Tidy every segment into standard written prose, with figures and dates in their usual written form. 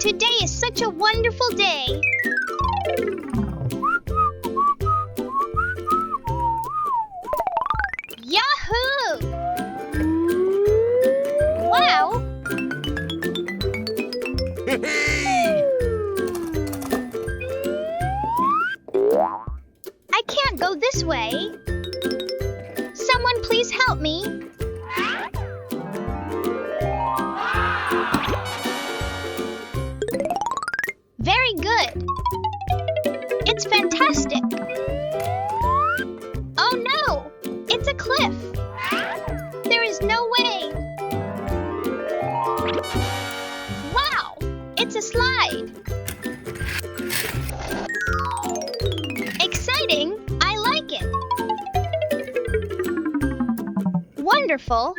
Today is such a wonderful day. Yahoo! Wow! I can't go this way. Someone please help me. Very good. It's fantastic. Oh no! It's a cliff. There is no way. Wow! It's a slide. Exciting! I like it. Wonderful.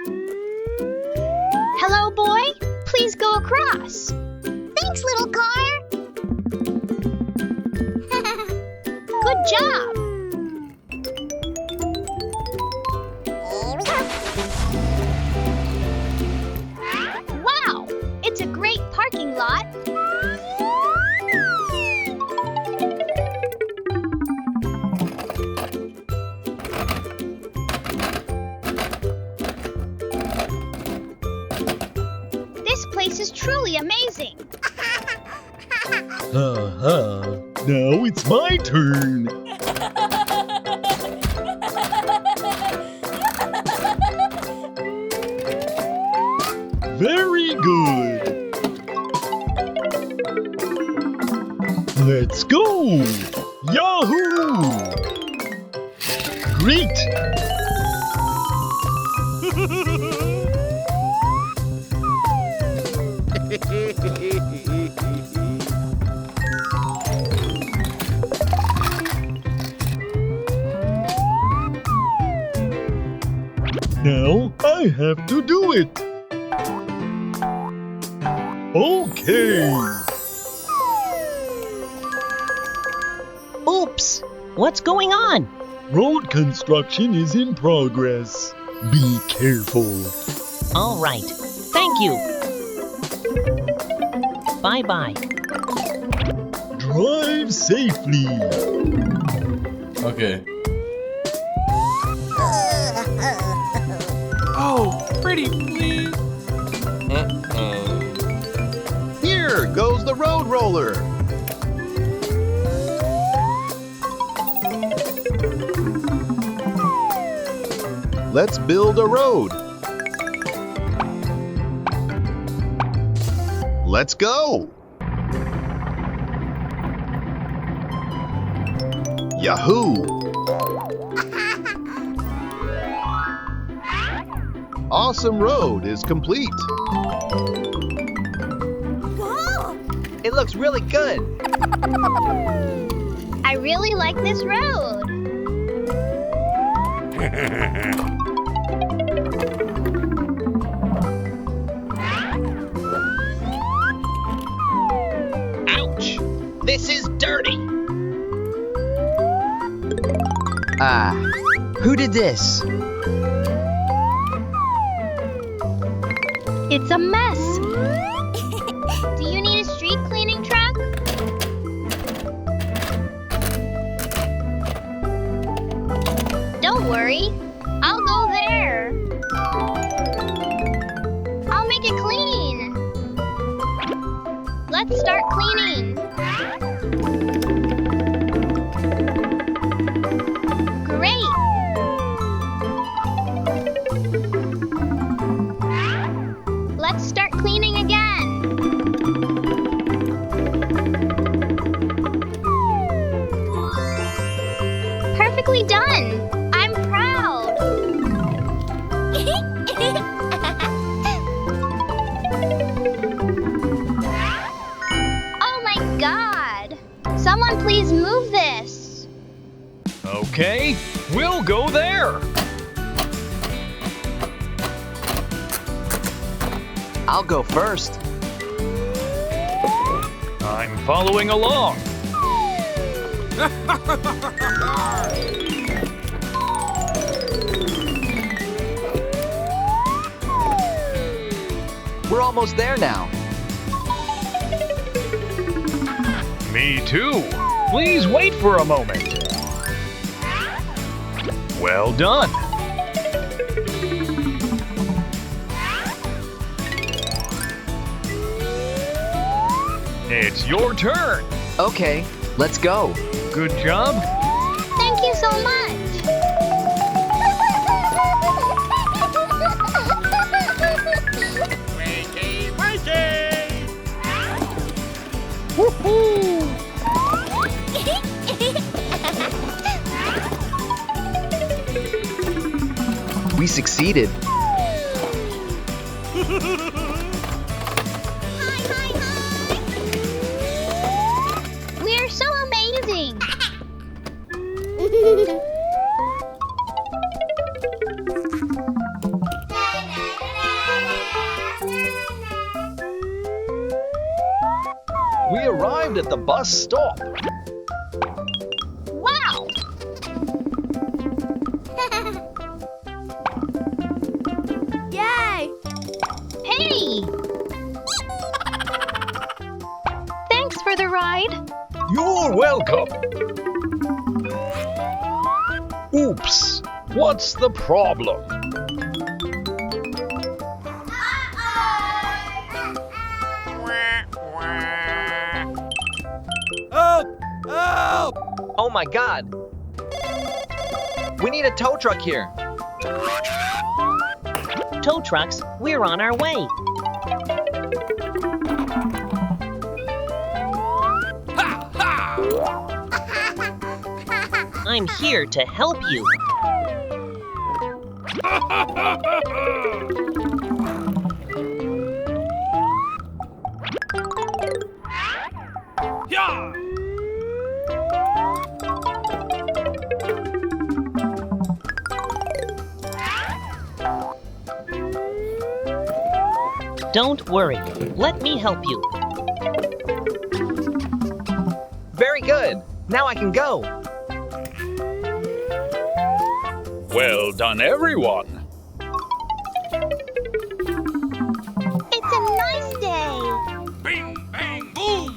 Hello, boy. Please go across. Thanks, little car. Good job. Here we go. Wow! It's a great parking lot. This place is truly amazing. Now it's my turn. Very good. Let's go. Yahoo! Great. Now I have to do it. Okay. Oops! What's going on? Road construction is in progress. Be careful. All right. Thank you. Bye-bye. Drive safely. Okay. Oh, pretty please. Here goes the road roller. Let's build a road. Let's go. Yahoo! Awesome road is complete. It looks really good. I really like this road. Ouch! This is dirty. Who did this? It's a mess. Do you need a street cleaning truck? Don't worry. I'll go there. I'll make it clean. Let's start cleaning. Great. Let's start cleaning again. Perfectly done. I'm proud. Oh my God. Someone please move this. Okay, we'll go there. I'll go first. I'm following along. We're almost there now. Me too. Please wait for a moment. Well done. It's your turn. Okay, let's go. Good job. Thank you so much. Wakey, wakey! We succeeded. We're so amazing. We arrived at the bus stop. Wow. Yay! Hey. Thanks for the ride. You're welcome. Oops. What's the problem? Help! Help! Oh my god. We need a tow truck here. Tow trucks, we're on our way. Ha ha! I'm here to help you. Yeah! Don't worry. Let me help you. Very good. Now I can go. Well done, everyone. It's a nice day. Bing, bang, boom!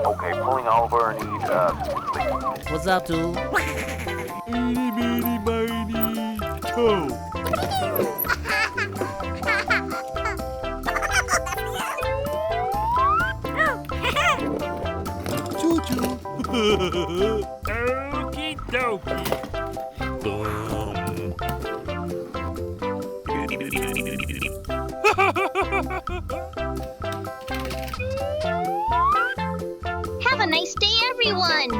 Okay, pulling over, need, What's up, dude? Eeny, meeny, miny, toe. Choo-choo. Okie dokie. Have a nice day, everyone.